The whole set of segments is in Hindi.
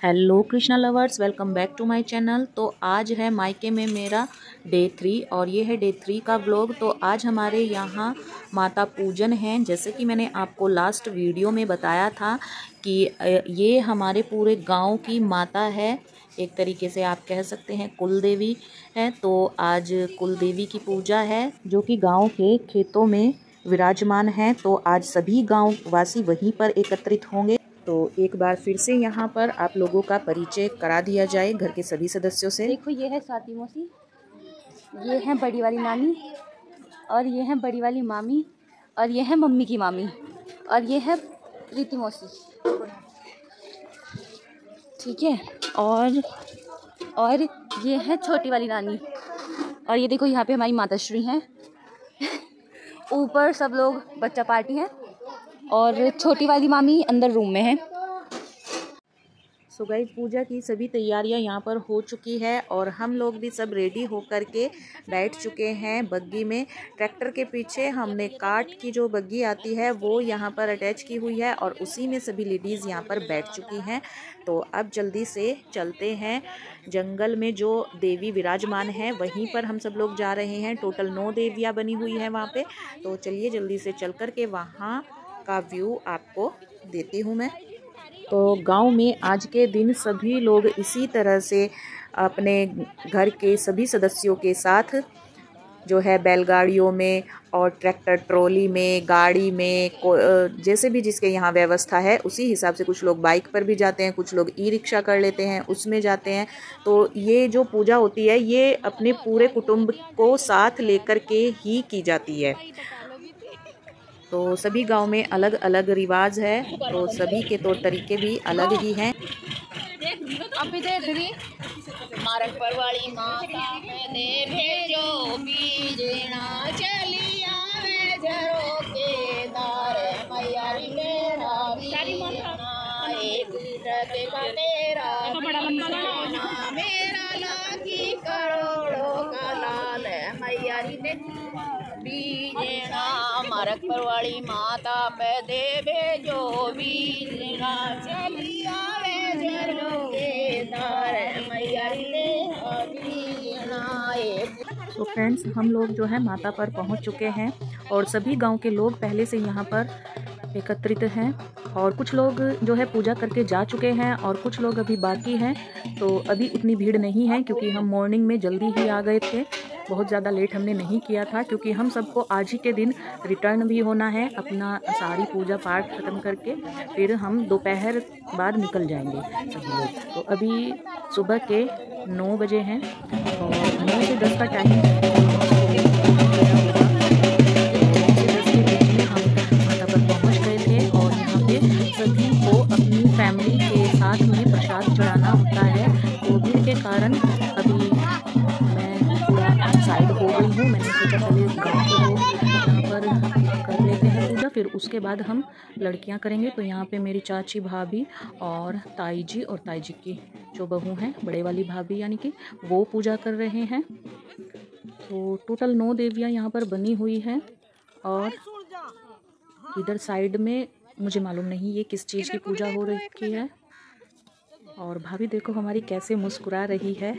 Hello Krishna lovers, welcome back to my channel. तो आज है मायके में मेरा डे 3 और ये है डे 3 का व्लॉग। तो आज हमारे यहाँ माता पूजन है। जैसे कि मैंने आपको लास्ट वीडियो में बताया था कि ये हमारे पूरे गांव की माता है, एक तरीके से आप कह सकते हैं कुल देवी है। तो आज कुल देवी की पूजा है जो कि गाँव के खेतों में विराजमान है। तो आज सभी गाँव वासी वहीं पर एकत्रित होंगे। तो एक बार फिर से यहाँ पर आप लोगों का परिचय करा दिया जाए घर के सभी सदस्यों से। देखो, ये है स्वाति मौसी, ये है बड़ी वाली नानी, और ये है बड़ी वाली मामी, और ये है मम्मी की मामी, और ये है प्रीति मौसी। ठीक है। और ये है छोटी वाली नानी। और ये देखो, यहाँ पे हमारी माताश्री हैं। ऊपर सब लोग बच्चा पार्टी हैं और छोटी वाली मामी अंदर रूम में है। सो गाइस, पूजा की सभी तैयारियां यहाँ पर हो चुकी है और हम लोग भी सब रेडी होकर के बैठ चुके हैं बग्गी में। ट्रैक्टर के पीछे हमने काठ की जो बग्गी आती है वो यहाँ पर अटैच की हुई है और उसी में सभी लेडीज़ यहाँ पर बैठ चुकी हैं। तो अब जल्दी से चलते हैं जंगल में, जो देवी विराजमान है वहीं पर हम सब लोग जा रहे हैं। टोटल 9 देवियाँ बनी हुई हैं वहाँ पे। तो चलिए जल्दी से चल कर के वहाँ का व्यू आपको देती हूँ मैं। तो गांव में आज के दिन सभी लोग इसी तरह से अपने घर के सभी सदस्यों के साथ जो है बैलगाड़ियों में और ट्रैक्टर ट्रॉली में, गाड़ी में, जैसे भी जिसके यहाँ व्यवस्था है उसी हिसाब से कुछ लोग बाइक पर भी जाते हैं, कुछ लोग ई रिक्शा कर लेते हैं, उसमें जाते हैं। तो ये जो पूजा होती है ये अपने पूरे कुटुंब को साथ लेकर के ही की जाती है। तो सभी गांव में अलग अलग रिवाज है, तो सभी के तौर तरीके भी अलग ही हैं। मारक परवाली माता में दे भेजो बीजना चली आवे जरो के दार मैया री मेरा बीजना एक रते का तेरा बीजना मेरा लागी करोड़ों का लाल मैया री ने बीजना मारक परवाली माता पे दे भेजो बीजना चली आवे जरो के दार मैया री ने बीजना। तो फ्रेंड्स, हम लोग जो है माता पर पहुंच चुके हैं और सभी गांव के लोग पहले से यहां पर एकत्रित हैं और कुछ लोग जो है पूजा करके जा चुके हैं और कुछ लोग अभी बाकी हैं। तो अभी उतनी भीड़ नहीं है क्योंकि हम मॉर्निंग में जल्दी ही आ गए थे, बहुत ज़्यादा लेट हमने नहीं किया था क्योंकि हम सबको आज ही के दिन रिटर्न भी होना है अपना सारी पूजा पाठ ख़त्म करके। फिर हम दोपहर बाद निकल जाएंगे सभी लोग। तो अभी सुबह के 9 बजे हैं और 9 से 10 का टाइम है। सभी को अपनी फैमिली के साथ में प्रसाद चढ़ाना होता है। कोविड के कारण अभी मैं पूरा साइड हो गई हूँ। मैंने सोचा पहले गाँव के लोग यहाँ पर कर लेते हैं पूजा, फिर उसके बाद हम लड़कियाँ करेंगे। तो यहाँ पे मेरी चाची, भाभी और ताई जी की जो बहू हैं, बड़े वाली भाभी यानी कि, वो पूजा कर रहे हैं। तो टोटल 9 देवियाँ यहाँ पर बनी हुई हैं और इधर साइड में मुझे मालूम नहीं ये किस चीज़ की पूजा हो रही है। और भाभी देखो हमारी कैसे मुस्कुरा रही है।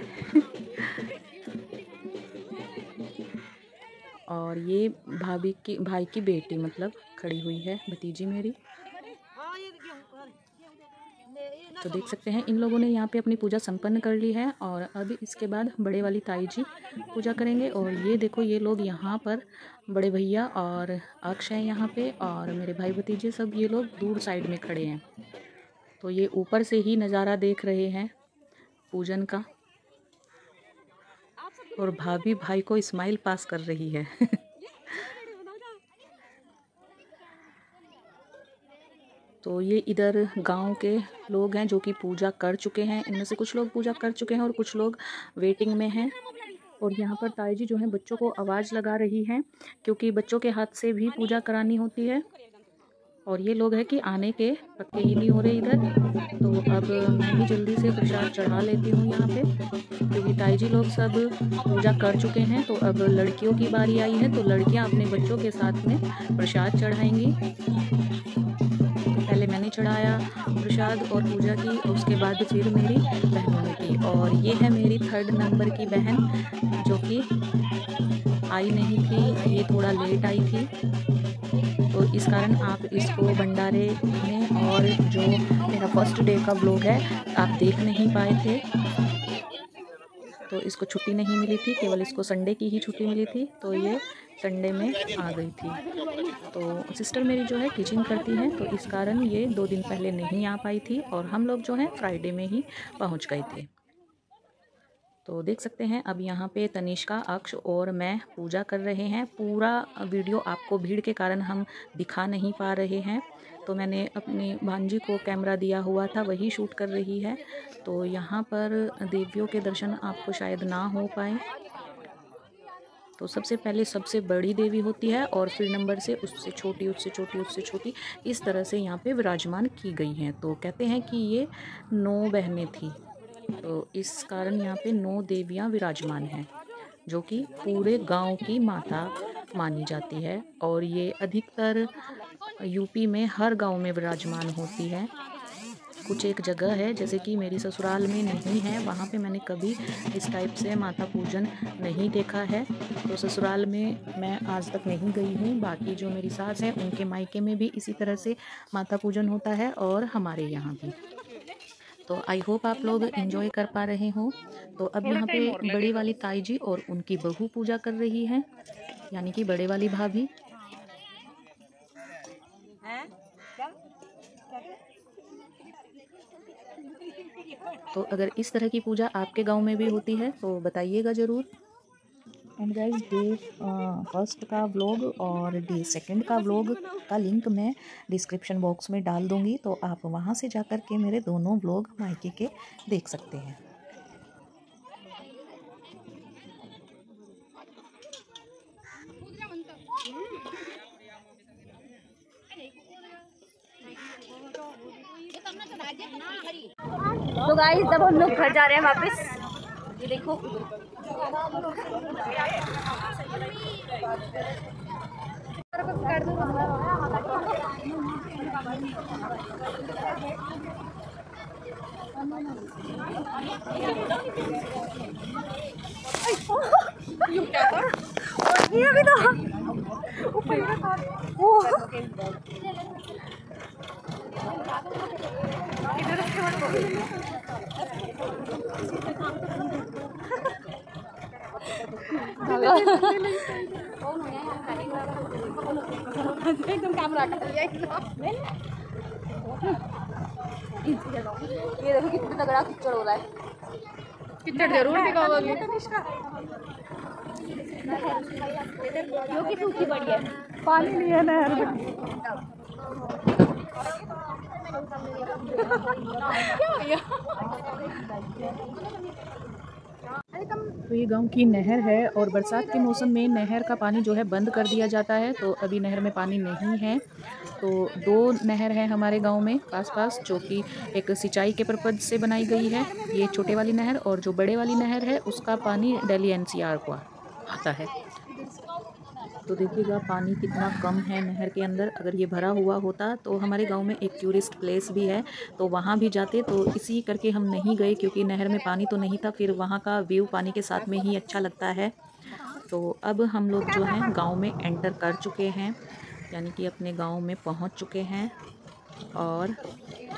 और ये भाई की बेटी मतलब खड़ी हुई है, भतीजी मेरी। तो देख सकते हैं इन लोगों ने यहाँ पे अपनी पूजा संपन्न कर ली है और अभी इसके बाद बड़े वाली ताई जी पूजा करेंगे। और ये देखो ये लोग यहाँ पर बड़े भैया और अक्ष हैं यहाँ पे, और मेरे भाई भतीजे सब ये लोग दूर साइड में खड़े हैं। तो ये ऊपर से ही नज़ारा देख रहे हैं पूजन का। और भाभी भाई को स्माइल पास कर रही है। तो ये इधर गांव के लोग हैं जो कि पूजा कर चुके हैं। इनमें से कुछ लोग पूजा कर चुके हैं और कुछ लोग वेटिंग में हैं। और यहाँ पर ताई जी जो है बच्चों को आवाज़ लगा रही हैं क्योंकि बच्चों के हाथ से भी पूजा करानी होती है। और ये लोग हैं कि आने के पक्के ही नहीं हो रहे इधर। तो अब मैं भी जल्दी से प्रसाद चढ़ा लेती हूँ यहाँ पे क्योंकि ताई जी लोग सब पूजा कर चुके हैं। तो अब लड़कियों की बारी आई है, तो लड़कियाँ अपने बच्चों के साथ में प्रसाद चढ़ाएंगी। पहले मैंने चढ़ाया प्रसाद और पूजा की। उसके बाद फिर मेरी बहनों ने की, और ये है मेरी 3rd नंबर की बहन जो कि आई नहीं थी, ये थोड़ा लेट आई थी, तो इस कारण आप इसको भंडारे में और जो मेरा फर्स्ट डे का व्लॉग है आप देख नहीं पाए थे। तो इसको छुट्टी नहीं मिली थी, केवल इसको संडे की ही छुट्टी मिली थी, तो ये संडे में आ गई थी। तो सिस्टर मेरी जो है टीचिंग करती हैं, तो इस कारण ये 2 दिन पहले नहीं आ पाई थी, और हम लोग जो हैं फ्राइडे में ही पहुंच गए थे। तो देख सकते हैं अब यहाँ पे तनिष्का, अक्ष और मैं पूजा कर रहे हैं। पूरा वीडियो आपको भीड़ के कारण हम दिखा नहीं पा रहे हैं, तो मैंने अपनी भांजी को कैमरा दिया हुआ था, वही शूट कर रही है। तो यहाँ पर देवियों के दर्शन आपको शायद ना हो पाए। तो सबसे पहले सबसे बड़ी देवी होती है, और फिर नंबर से उससे छोटी, उससे छोटी, उससे छोटी, इस तरह से यहाँ पे विराजमान की गई हैं। तो कहते हैं कि ये 9 बहनें थी, तो इस कारण यहाँ पे 9 देवियाँ विराजमान हैं, जो कि पूरे गांव की माता मानी जाती है। और ये अधिकतर यूपी में हर गांव में विराजमान होती है। कुछ एक जगह है जैसे कि मेरी ससुराल में नहीं है, वहाँ पे मैंने कभी इस टाइप से माता पूजन नहीं देखा है, तो ससुराल में मैं आज तक नहीं गई हूँ। बाकी जो मेरी सास है उनके मायके में भी इसी तरह से माता पूजन होता है, और हमारे यहाँ भी। तो आई होप आप लोग एंजॉय कर पा रहे हो। तो अब यहाँ पे बड़ी वाली ताई जी और उनकी बहू पूजा कर रही है, यानी कि बड़े वाली भाभी। तो अगर इस तरह की पूजा आपके गांव में भी होती है तो बताइएगा ज़रूर। एंड गाइस, डे 1 का व्लॉग और डे 2 का व्लॉग का लिंक मैं डिस्क्रिप्शन बॉक्स में डाल दूंगी, तो आप वहां से जाकर के मेरे दोनों व्लॉग मायके के देख सकते हैं। तो गाइस जब हम लोग घर जा रहे हैं वापस, ये देखो ये अभी तो एकदम कैमरा ये देखो कितना तगड़ा कीचड़ हो रहा है। कीचड़ जरूर दिखाओगे। जो कि सूखी पड़ी है, पानी नहीं है नहर में। क्या हो गया? तो ये गांव की नहर है, और बरसात के मौसम में नहर का पानी जो है बंद कर दिया जाता है, तो अभी नहर में पानी नहीं है। तो 2 नहर है हमारे गांव में पास, जो कि एक सिंचाई के पर्पज से बनाई गई है, ये छोटे वाली नहर, और जो बड़े वाली नहर है उसका पानी दिल्ली NCR को आता है। तो देखिएगा पानी कितना कम है नहर के अंदर। अगर ये भरा हुआ होता तो हमारे गांव में एक टूरिस्ट प्लेस भी है, तो वहाँ भी जाते, तो इसी करके हम नहीं गए, क्योंकि नहर में पानी तो नहीं था, फिर वहाँ का व्यू पानी के साथ में ही अच्छा लगता है। तो अब हम लोग जो हैं गांव में एंटर कर चुके हैं, यानी कि अपने गांव में पहुंच चुके हैं, और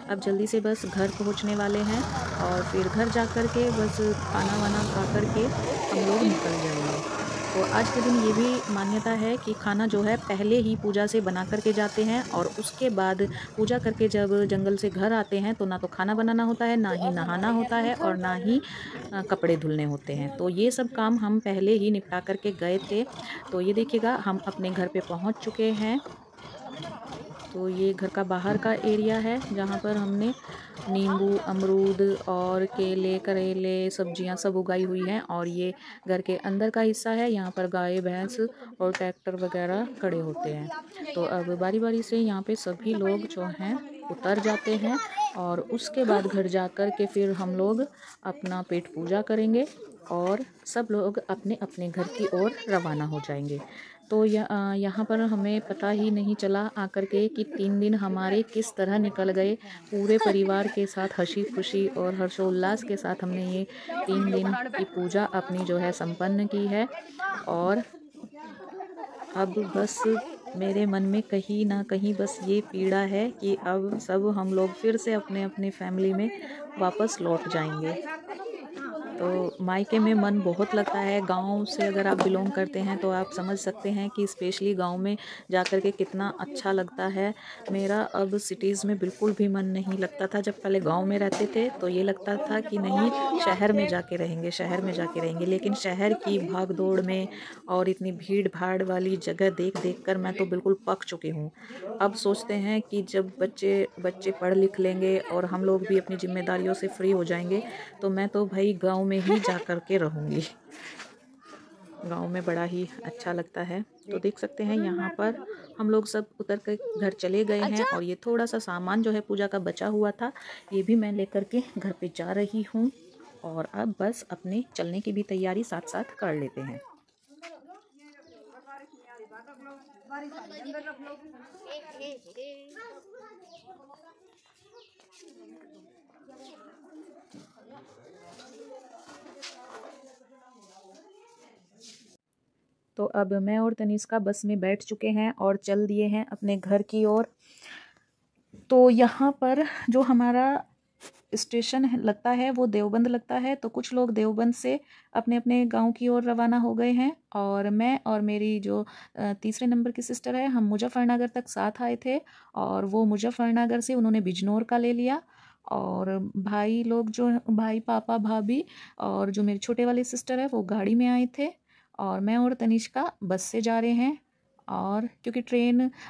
अब जल्दी से बस घर पहुंचने वाले हैं, और फिर घर जा कर के बस खाना वाना खा कर के हम लोग निकल जाएंगे। तो आज के दिन ये भी मान्यता है कि खाना जो है पहले ही पूजा से बना करके जाते हैं, और उसके बाद पूजा करके जब जंगल से घर आते हैं तो ना तो खाना बनाना होता है, ना ही नहाना होता है, और ना ही कपड़े धुलने होते हैं। तो ये सब काम हम पहले ही निपटा करके गए थे। तो ये देखिएगा हम अपने घर पे पहुंच चुके हैं। तो ये घर का बाहर का एरिया है, जहाँ पर हमने नींबू, अमरूद और केले, करेले, सब्जियां सब उगाई हुई हैं। और ये घर के अंदर का हिस्सा है, यहाँ पर गाय, भैंस और ट्रैक्टर वगैरह खड़े होते हैं। तो अब बारी बारी से यहाँ पे सभी लोग जो हैं उतर जाते हैं, और उसके बाद घर जा कर के फिर हम लोग अपना पेट पूजा करेंगे, और सब लोग अपने अपने घर की ओर रवाना हो जाएंगे। तो यहाँ पर हमें पता ही नहीं चला आकर के कि 3 दिन हमारे किस तरह निकल गए। पूरे परिवार के साथ हंसी खुशी और हर्षोल्लास के साथ हमने ये 3 दिन की पूजा अपनी जो है संपन्न की है। और अब बस मेरे मन में कहीं ना कहीं बस ये पीड़ा है कि अब सब हम लोग फिर से अपने अपने फैमिली में वापस लौट जाएंगे। तो मायके में मन बहुत लगता है। गांव से अगर आप बिलोंग करते हैं तो आप समझ सकते हैं कि स्पेशली गांव में जाकर के कितना अच्छा लगता है। मेरा अब सिटीज़ में बिल्कुल भी मन नहीं लगता था। जब पहले गांव में रहते थे तो ये लगता था कि नहीं, शहर में जाके रहेंगे, शहर में जाके रहेंगे। लेकिन शहर की भाग दौड़ में और इतनी भीड़ भाड़ वाली जगह देख देख कर मैं तो बिल्कुल पक चुकी हूँ। अब सोचते हैं कि जब बच्चे पढ़ लिख लेंगे और हम लोग भी अपनी जिम्मेदारियों से फ्री हो जाएंगे तो मैं तो भाई गांव में ही जा कर के रहूँगी। गांव में बड़ा ही अच्छा लगता है। तो देख सकते हैं यहाँ पर हम लोग सब उतर के घर चले गए हैं। और ये थोड़ा सा सामान जो है पूजा का बचा हुआ था, ये भी मैं लेकर के घर पे जा रही हूँ। और अब बस अपने चलने की भी तैयारी साथ साथ कर लेते हैं। तो अब मैं और तनिष्का बस में बैठ चुके हैं और चल दिए हैं अपने घर की ओर। तो यहाँ पर जो हमारा स्टेशन लगता है वो देवबंद लगता है। तो कुछ लोग देवबंद से अपने अपने गांव की ओर रवाना हो गए हैं और मैं और मेरी जो तीसरे नंबर की सिस्टर है, हम मुजफ्फरनगर तक साथ आए थे। और वो मुजफ्फरनगर से उन्होंने बिजनौर का ले लिया। और भाई लोग जो भाई, पापा, भाभी और जो मेरी छोटे वाली सिस्टर है वो गाड़ी में आए थे। और मैं और तनिष्का बस से जा रहे हैं। और क्योंकि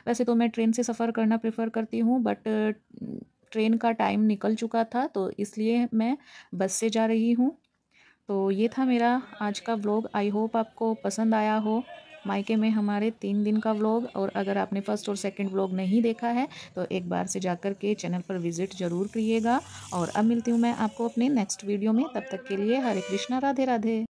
वैसे तो मैं ट्रेन से सफ़र करना प्रेफर करती हूँ, बट ट्रेन का टाइम निकल चुका था तो इसलिए मैं बस से जा रही हूँ। तो ये था मेरा आज का व्लॉग। आई होप आपको पसंद आया हो। मायके में हमारे 3 दिन का व्लॉग। और अगर आपने फर्स्ट और सेकंड व्लॉग नहीं देखा है तो एक बार से जाकर के चैनल पर विज़िट ज़रूर करिएगा। और अब मिलती हूँ मैं आपको अपने नेक्स्ट वीडियो में। तब तक के लिए हरे कृष्णा, राधे राधे।